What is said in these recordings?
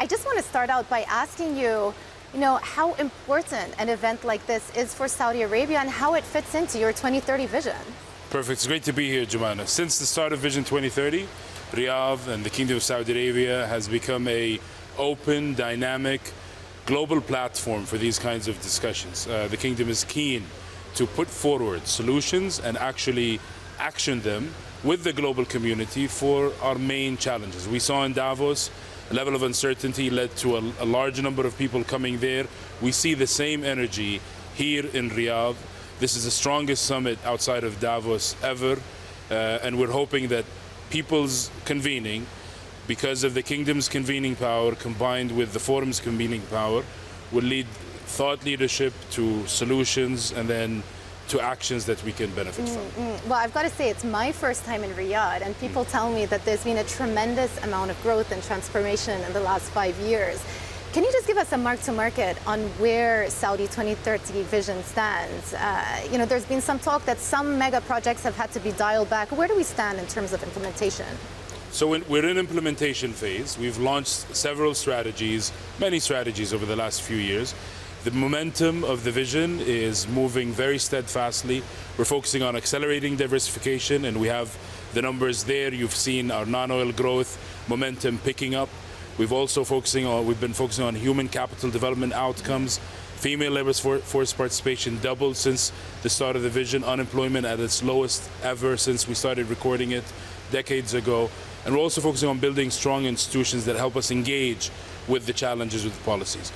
I just want to start out by asking you, how important an event like this is for Saudi Arabia and how it fits into your 2030 vision. Perfect. It's great to be here, Joumanna. Since the start of Vision 2030, Riyadh and the Kingdom of Saudi Arabia has become an open, dynamic, global platform for these kinds of discussions. The Kingdom is keen to put forward solutions and actually action them with the global community for our main challenges. We saw in Davos, a level of uncertainty led to a large number of people coming there. We see the same energy here in Riyadh. This is the strongest summit outside of Davos ever, and we're hoping that people's convening, because of the Kingdom's convening power combined with the forum's convening power, will lead thought leadership to solutions and then to actions that we can benefit from. Well, I've got to say, it's my first time in Riyadh, and people tell me that there's been a tremendous amount of growth and transformation in the last 5 years. Can you just give us a mark-to-market on where Saudi 2030 vision stands? There's been some talk that some mega projects have had to be dialed back. Where do we stand in terms of implementation? So we're in implementation phase. We've launched several strategies, many strategies over the last few years. The momentum of the vision is moving very steadfastly. We're focusing on accelerating diversification, and we have the numbers there. You've seen our non-oil growth momentum picking up. We've been focusing on human capital development outcomes. Female labor force participation doubled since the start of the vision. Unemployment at its lowest ever since we started recording it decades ago. And we're also focusing on building strong institutions that help us engage with the challenges with the policies.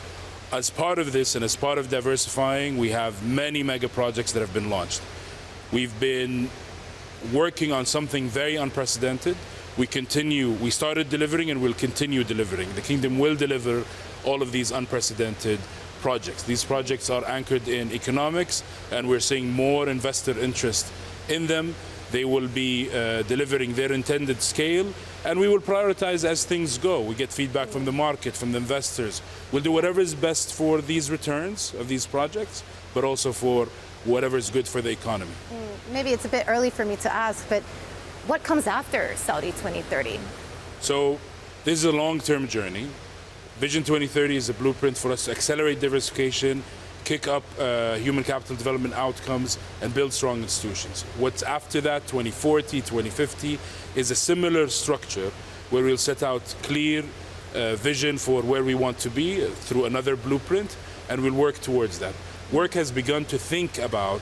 As part of this and as part of diversifying, we have many mega projects that have been launched. We've been working on something very unprecedented. We started delivering and we'll continue delivering. The Kingdom will deliver all of these unprecedented projects. These projects are anchored in economics, and we're seeing more investor interest in them. They will be delivering their intended scale, and we will prioritize as things go. We get feedback from the market, from the investors. We'll do whatever is best for these returns of these projects, but also for whatever is good for the economy. Maybe it's a bit early for me to ask, but what comes after Saudi 2030? So this is a long-term journey. Vision 2030 is a blueprint for us to accelerate diversification, kick up human capital development outcomes, and build strong institutions. What's after that, 2040, 2050, is a similar structure where we'll set out clear vision for where we want to be through another blueprint, and we'll work towards that. Work has begun to think about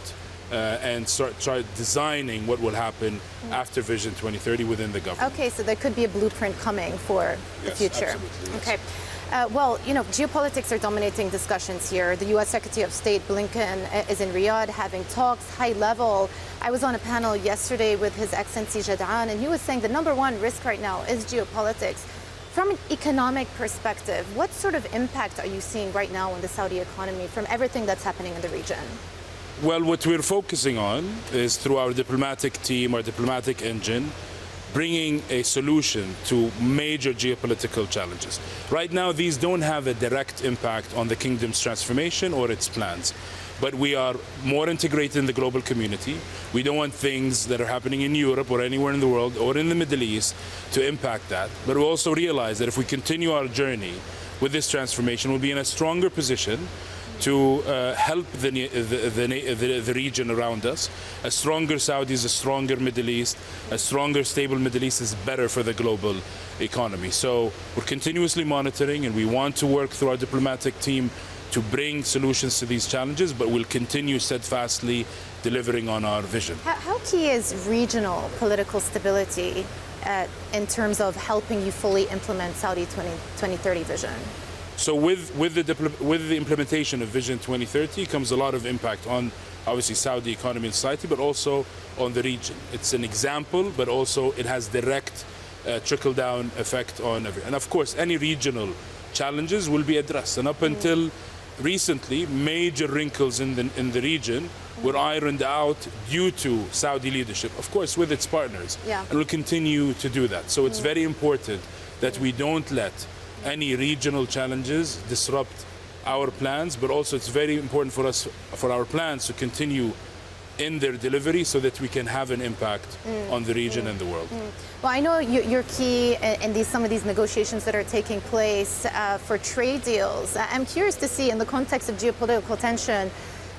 and try designing what will happen after Vision 2030 within the government. Okay, so there could be a blueprint coming for the future. Absolutely, yes. Okay. Geopolitics are dominating discussions here. The U.S. Secretary of State Blinken is in Riyadh having talks, high level. I was on a panel yesterday with His Excellency Joumanna, and he was saying the number one risk right now is geopolitics. From an economic perspective, what sort of impact are you seeing right now on the Saudi economy from everything that's happening in the region? Well, what we're focusing on is through our diplomatic team, our diplomatic engine, bringing a solution to major geopolitical challenges. Right now, these don't have a direct impact on the Kingdom's transformation or its plans. But we are more integrated in the global community. We don't want things that are happening in Europe or anywhere in the world or in the Middle East to impact that. But we also realize that if we continue our journey with this transformation, we'll be in a stronger position to help the region around us. A stronger Saudi is a stronger Middle East. A stronger, stable Middle East is better for the global economy. So we're continuously monitoring, and we want to work through our diplomatic team to bring solutions to these challenges, but we'll continue steadfastly delivering on our vision. How key is regional political stability in terms of helping you fully implement Saudi 2030 vision? So with the implementation of Vision 2030 comes a lot of impact on, obviously, Saudi economy and society, but also on the region. It's an example, but also it has direct trickle-down effect on everyone. And of course, any regional challenges will be addressed. And up until recently, major wrinkles in the region were ironed out due to Saudi leadership, of course, with its partners. Yeah. And we'll continue to do that. So it's very important that we don't let any regional challenges disrupt our plans, but also it's very important for us, for our plans to continue in their delivery so that we can have an impact on the region and the world. Well, I know you're key in some of these negotiations that are taking place for trade deals. I'm curious to see, in the context of geopolitical tension,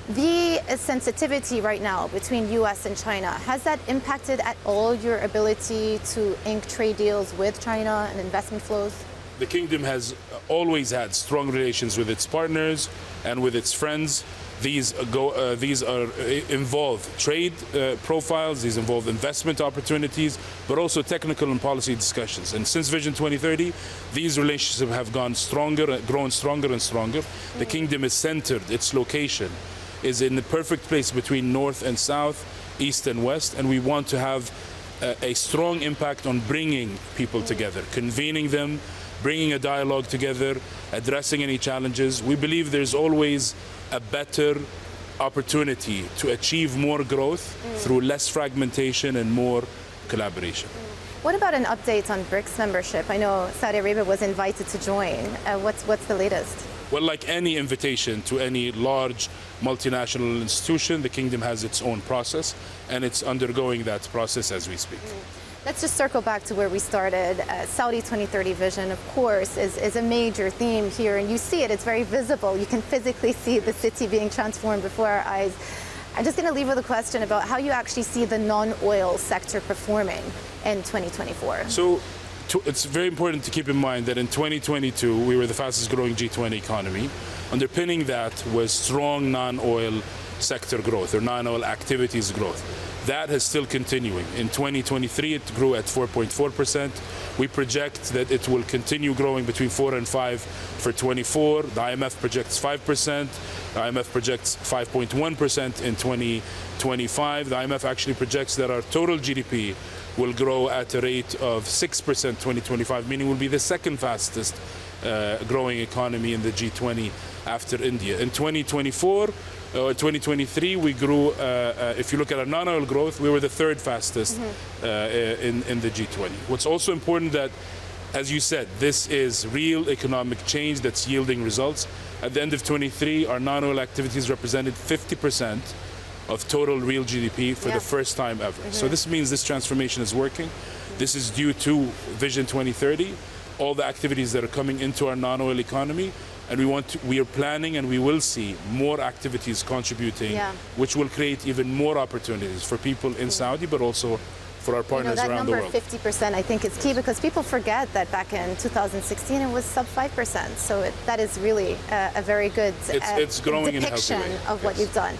the sensitivity right now between U.S. and China, has that impacted at all your ability to ink trade deals with China and investment flows? The kingdom has always had strong relations with its partners and with its friends. These involve trade profiles, these involve investment opportunities, but also technical and policy discussions. And since Vision 2030, these relationships have grown stronger and stronger. The kingdom is centered, its location is in the perfect place between north and south, east and west, and we want to have a strong impact on bringing people together, convening them, bringing a dialogue together, addressing any challenges. We believe there's always a better opportunity to achieve more growth through less fragmentation and more collaboration. What about an update on BRICS membership? I know Saudi Arabia was invited to join. What's the latest? Well, like any invitation to any large multinational institution, the kingdom has its own process, and it's undergoing that process as we speak. Let's just circle back to where we started. Saudi 2030 vision, of course, is a major theme here, and you see it. It's very visible. You can physically see the city being transformed before our eyes. I'm just going to leave with a question about how you actually see the non-oil sector performing in 2024. So it's very important to keep in mind that in 2022, we were the fastest growing G20 economy. Underpinning that was strong non-oil sector growth or non-oil activities growth. That is still continuing. In 2023, it grew at 4.4%. We project that it will continue growing between 4 and 5 for 24. The IMF projects 5%. The IMF projects 5.1% in 2025. The IMF actually projects that our total GDP will grow at a rate of 6% 2025, meaning we'll be the second fastest growing economy in the G20 after India. In 2023, we grew, if you look at our non-oil growth, we were the third fastest in the G20. What's also important that, as you said, this is real economic change that's yielding results. At the end of 23, our non-oil activities represented 50% of total real GDP for the first time ever. So this means this transformation is working. This is due to Vision 2030, all the activities that are coming into our non-oil economy. And we are planning and we will see more activities contributing, which will create even more opportunities for people in Saudi, but also for our partners around the world. That number 50%, I think, is key because people forget that back in 2016 it was sub 5%. So that is really a very good it's growing depiction in a healthy way. of what you've done.